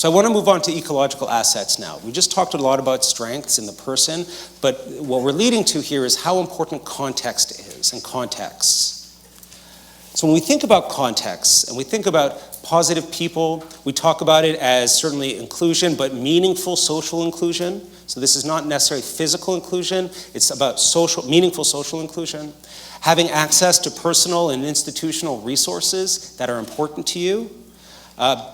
So I want to move on to ecological assets now. We just talked a lot about strengths in the person, but what we're leading to here is how important context is and contexts. So when we think about context and we think about positive people, we talk about it as certainly inclusion, but meaningful social inclusion. So this is not necessarily physical inclusion, it's about meaningful social inclusion. Having access to personal and institutional resources that are important to you.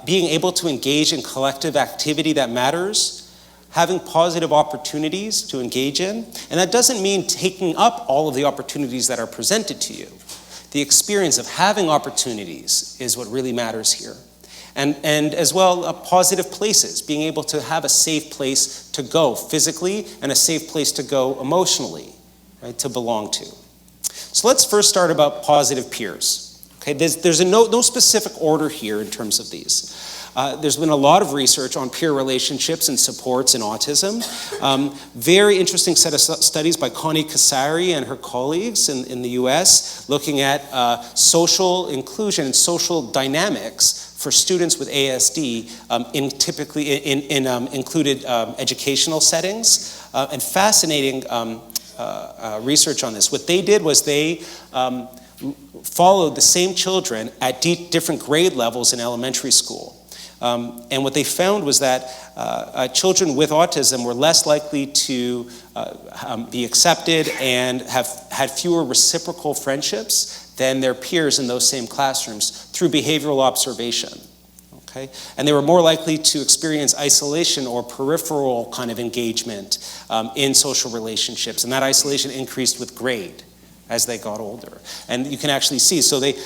Being able to engage in collective activity that matters. Having positive opportunities to engage in. And that doesn't mean taking up all of the opportunities that are presented to you. The experience of having opportunities is what really matters here. And as well, positive places, being able to have a safe place to go physically and a safe place to go emotionally, right, to belong to. So let's first start about positive peers. Okay, there's no specific order here in terms of these. There's been a lot of research on peer relationships and supports in autism. Very interesting set of studies by Connie Casari and her colleagues in the US looking at social inclusion and social dynamics for students with ASD in included educational settings, and fascinating research on this. What they did was they followed the same children at different grade levels in elementary school. And what they found was that children with autism were less likely to be accepted and have had fewer reciprocal friendships than their peers in those same classrooms through behavioral observation. Okay? And they were more likely to experience isolation or peripheral kind of engagement in social relationships. And that isolation increased with grade as they got older. And you can actually see,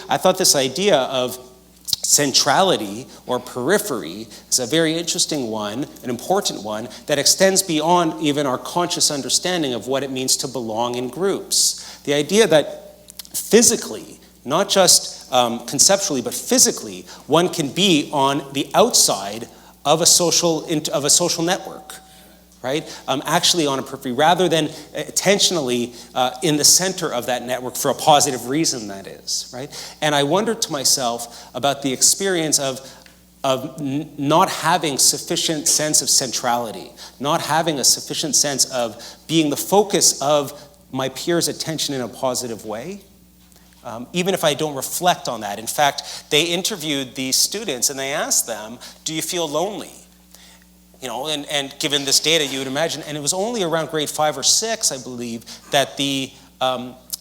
I thought this idea of centrality or periphery is a very interesting one, an important one, that extends beyond even our conscious understanding of what it means to belong in groups. The idea that physically, not just conceptually, but physically, one can be on the outside of a social network, right? Actually on a periphery, rather than intentionally in the center of that network for a positive reason, that is, right? And I wondered to myself about the experience of not having sufficient sense of centrality, not having a sufficient sense of being the focus of my peers' attention in a positive way, even if I don't reflect on that. In fact, they interviewed these students and they asked them, do you feel lonely? You know, and given this data, you would imagine, and it was only around grade 5 or 6, I believe, that the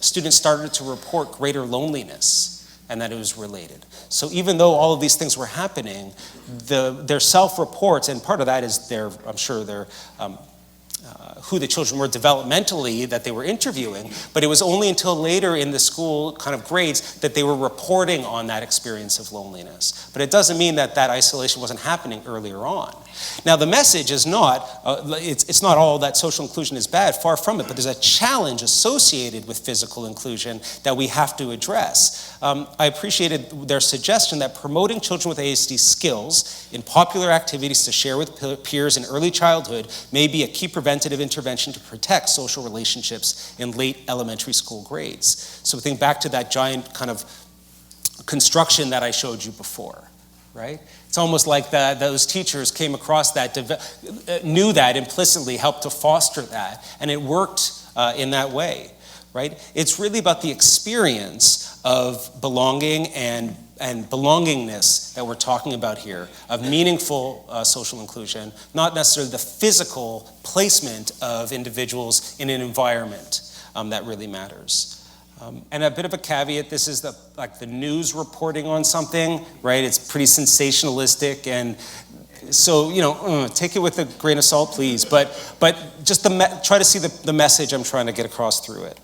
students started to report greater loneliness and that it was related. So even though all of these things were happening, their self-reports, and part of that is I'm sure their who the children were developmentally that they were interviewing, but it was only until later in the school kind of grades that they were reporting on that experience of loneliness. But it doesn't mean that isolation wasn't happening earlier on. Now the message is not, it's not all that social inclusion is bad, far from it, but there's a challenge associated with physical inclusion that we have to address. I appreciated their suggestion that promoting children with ASD skills in popular activities to share with peers in early childhood may be a key preventative intervention to protect social relationships in late elementary school grades. So think back to that giant kind of construction that I showed you before, right? It's almost like those teachers came across that, knew that implicitly, helped to foster that, and it worked in that way, right? It's really about the experience of belonging and belongingness that we're talking about here, of meaningful social inclusion, not necessarily the physical placement of individuals in an environment that really matters. And a bit of a caveat, this is like the news reporting on something, right? It's pretty sensationalistic, and so, you know, take it with a grain of salt, please. But just try to see the message I'm trying to get across through it.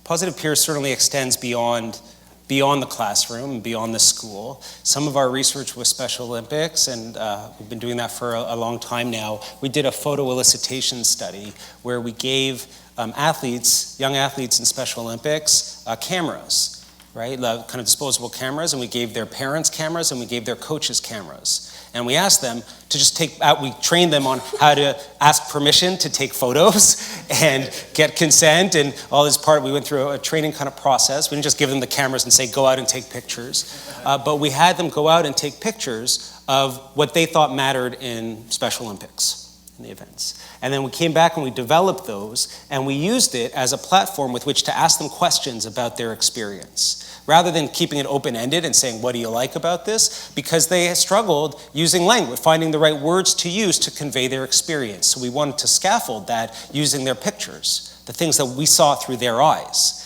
Positive peers certainly extends beyond the classroom and beyond the school. Some of our research with Special Olympics, and we've been doing that for a long time now, we did a photo elicitation study where we gave young athletes in Special Olympics, cameras. right? The kind of disposable cameras, and we gave their parents cameras, and we gave their coaches cameras. And we asked them to just we trained them on how to ask permission to take photos and get consent and all this part. We went through a training kind of process. We didn't just give them the cameras and say, go out and take pictures. But we had them go out and take pictures of what they thought mattered in Special Olympics, in the events. And then we came back and we developed those, and we used it as a platform with which to ask them questions about their experience, rather than keeping it open-ended and saying, what do you like about this? Because they struggled using language, finding the right words to use to convey their experience. So we wanted to scaffold that using their pictures, the things that we saw through their eyes.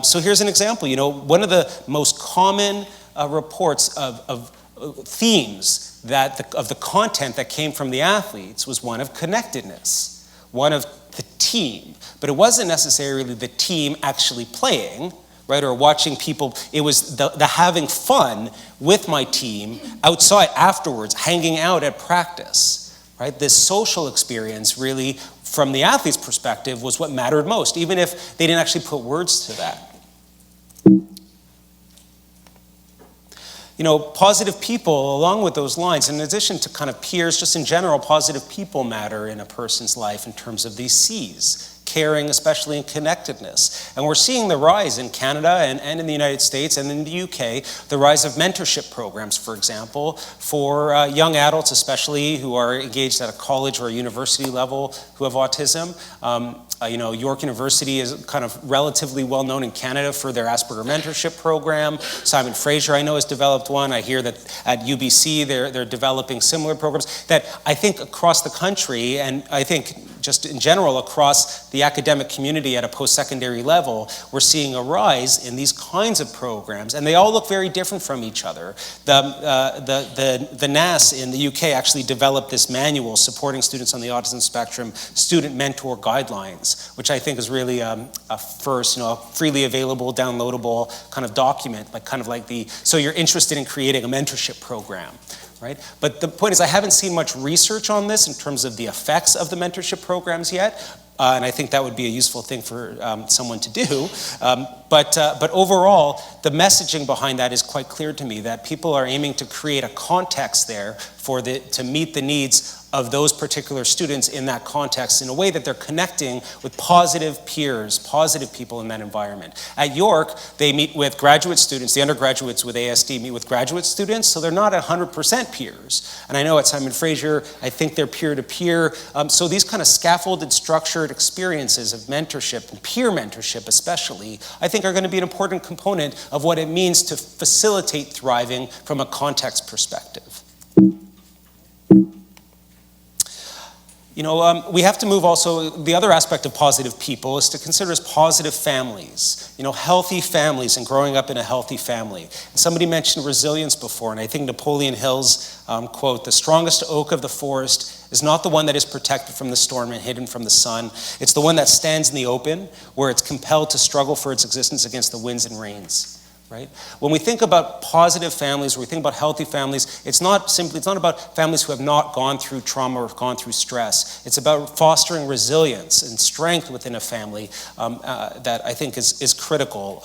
So here's an example. One of the most common reports of themes of the content that came from the athletes was one of connectedness, one of the team. But it wasn't necessarily the team actually playing, right, or watching people. It was the having fun with my team outside afterwards, hanging out at practice, right? This social experience really, from the athlete's perspective, was what mattered most, even if they didn't actually put words to that. Positive people, along with those lines, in addition to kind of peers, just in general, positive people matter in a person's life in terms of these C's. Caring, especially in connectedness. And we're seeing the rise in Canada and in the United States and in the UK, the rise of mentorship programs, for example, for young adults, especially who are engaged at a college or a university level who have autism. York University is kind of relatively well known in Canada for their Asperger mentorship program. Simon Fraser, I know, has developed one. I hear that at UBC they're developing similar programs that I think across the country, and I think just in general across the academic community at a post-secondary level, we're seeing a rise in these kinds of programs, and they all look very different from each other. The NAS in the UK actually developed this manual supporting students on the autism spectrum, student mentor guidelines, which I think is really a first, a freely available, downloadable kind of document, so you're interested in creating a mentorship program. Right? But the point is, I haven't seen much research on this in terms of the effects of the mentorship programs yet, and I think that would be a useful thing for someone to do. But overall, the messaging behind that is quite clear to me, that people are aiming to create a context there to meet the needs of those particular students in that context in a way that they're connecting with positive peers, positive people in that environment. At York, they meet with graduate students. The undergraduates with ASD meet with graduate students, so they're not 100% peers. And I know at Simon Fraser, I think they're peer-to-peer. So these kind of scaffolded, structured experiences of mentorship, and peer mentorship especially, I think are going to be an important component of what it means to facilitate thriving from a context perspective. We have to move also, the other aspect of positive people is to consider as positive families, healthy families and growing up in a healthy family. And somebody mentioned resilience before, and I think Napoleon Hill's quote, "The strongest oak of the forest is not the one that is protected from the storm and hidden from the sun. It's the one that stands in the open, where it's compelled to struggle for its existence against the winds and rains." Right? When we think about positive families, when we think about healthy families, it's not about families who have not gone through trauma or gone through stress. It's about fostering resilience and strength within a family that I think is critical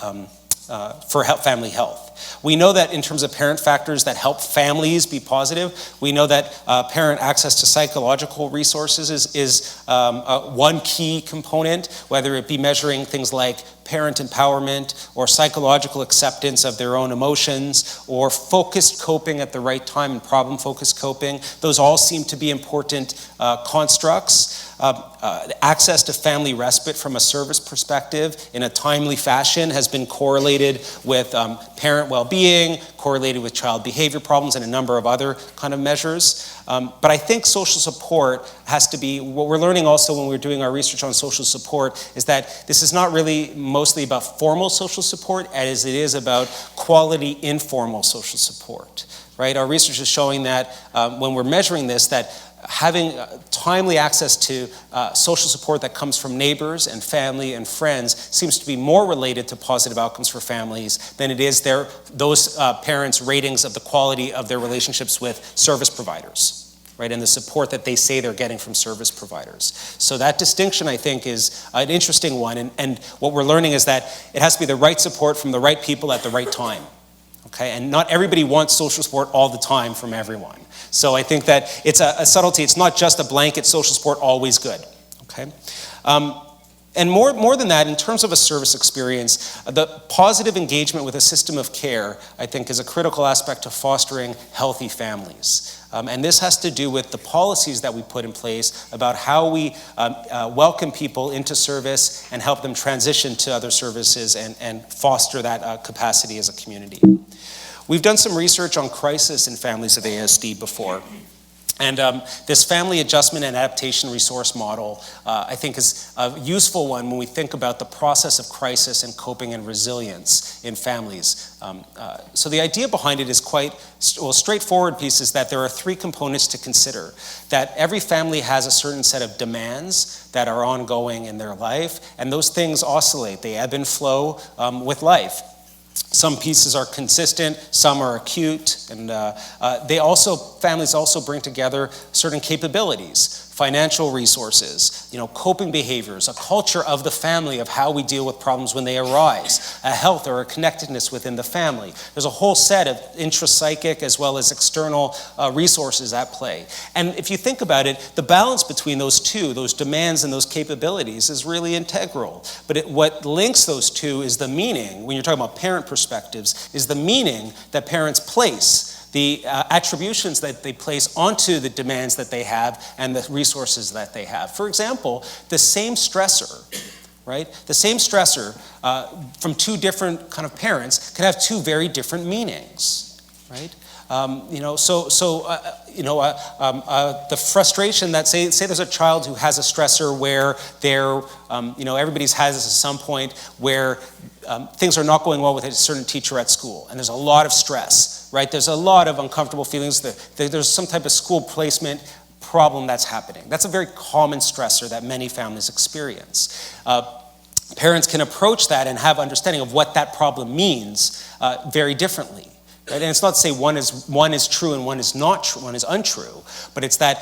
for family health. We know that in terms of parent factors that help families be positive, we know that parent access to psychological resources is one key component, whether it be measuring things like parent empowerment or psychological acceptance of their own emotions or focused coping at the right time and problem-focused coping. Those all seem to be important constructs. Access to family respite from a service perspective in a timely fashion has been correlated with parent well-being, correlated with child behavior problems, and a number of other kind of measures. But I think social support has to be, what we're learning also when we're doing our research on social support is that this is not really mostly about formal social support as it is about quality informal social support, right? Our research is showing that when we're measuring this, that having timely access to social support that comes from neighbors and family and friends seems to be more related to positive outcomes for families than it is those parents' ratings of the quality of their relationships with service providers. right, and the support that they say they're getting from service providers. So that distinction, I think, is an interesting one, and what we're learning is that it has to be the right support from the right people at the right time. Okay, and not everybody wants social support all the time from everyone. So I think that it's a subtlety. It's not just a blanket social support, always good. Okay, and more than that, in terms of a service experience, the positive engagement with a system of care, I think, is a critical aspect of fostering healthy families. And this has to do with the policies that we put in place about how we welcome people into service and help them transition to other services and foster that capacity as a community. We've done some research on crisis in families of ASD before. And this family adjustment and adaptation resource model, I think, is a useful one when we think about the process of crisis and coping and resilience in families. So the idea behind it is quite straightforward piece is that there are three components to consider. That every family has a certain set of demands that are ongoing in their life, and those things oscillate. They ebb and flow with life. Some pieces are consistent, some are acute, and families also bring together certain capabilities, financial resources, coping behaviors, a culture of the family of how we deal with problems when they arise, a health or a connectedness within the family. There's a whole set of intrapsychic as well as external resources at play. And if you think about it, the balance between those two, those demands and those capabilities, is really integral. But what links those two is the meaning, when you're talking about parent perspectives, is the meaning that parents place, the attributions that they place onto the demands that they have and the resources that they have. For example, the same stressor, right? The same stressor from two different kind of parents can have two very different meanings, right? The frustration that say there's a child who has a stressor where everybody's has this at some point where things are not going well with a certain teacher at school, and there's a lot of stress, right? There's a lot of uncomfortable feelings. There's some type of school placement problem that's happening. That's a very common stressor that many families experience. Parents can approach that and have understanding of what that problem means very differently. Right? And it's not to say one is true and one is not true, one is untrue, but it's that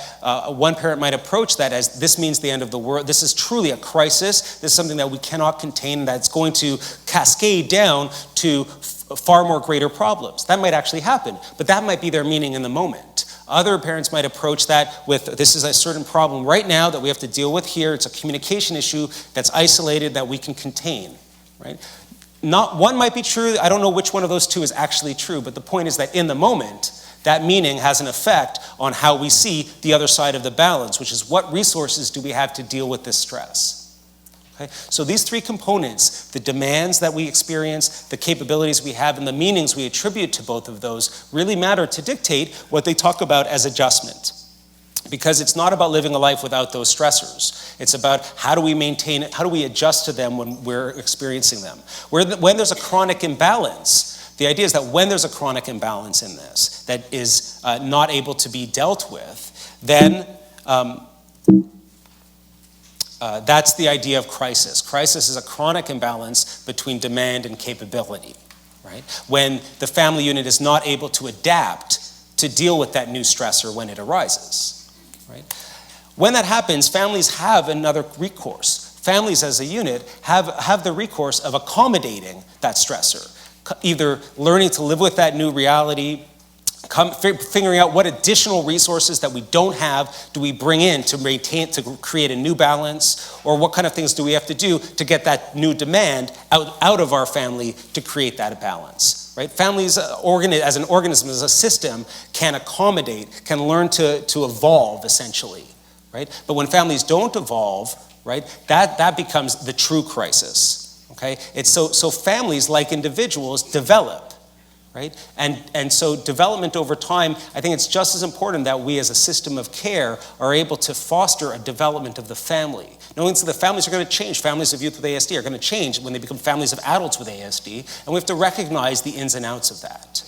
one parent might approach that as this means the end of the world. This is truly a crisis. This is something that we cannot contain, that's going to cascade down to far more greater problems. That might actually happen, but that might be their meaning in the moment. Other parents might approach that with, this is a certain problem right now that we have to deal with here. It's a communication issue that's isolated that we can contain, right? Not one might be true. I don't know which one of those two is actually true, but the point is that in the moment, that meaning has an effect on how we see the other side of the balance, which is what resources do we have to deal with this stress. Okay? So these three components, the demands that we experience, the capabilities we have, and the meanings we attribute to both of those really matter to dictate what they talk about as adjustment. Because it's not about living a life without those stressors. It's about how do we maintain it, how do we adjust to them when we're experiencing them. When there's a chronic imbalance, the idea is that when there's a chronic imbalance in this that is not able to be dealt with, then that's the idea of crisis. Crisis is a chronic imbalance between demand and capability, right? When the family unit is not able to adapt to deal with that new stressor when it arises. Right? When that happens, families have another recourse. Families as a unit have the recourse of accommodating that stressor, either learning to live with that new reality, figuring out what additional resources that we don't have do we bring in to create a new balance, or what kind of things do we have to do to get that new demand out of our family to create that balance. Right? Families, as an organism, as a system, can accommodate, can learn to evolve, essentially. Right? But when families don't evolve, right, that becomes the true crisis. Okay? It's so families, like individuals, develop. Right? And so development over time, I think it's just as important that we as a system of care are able to foster a development of the family. Knowing that the families are going to change. Families of youth with ASD are going to change when they become families of adults with ASD, and we have to recognize the ins and outs of that.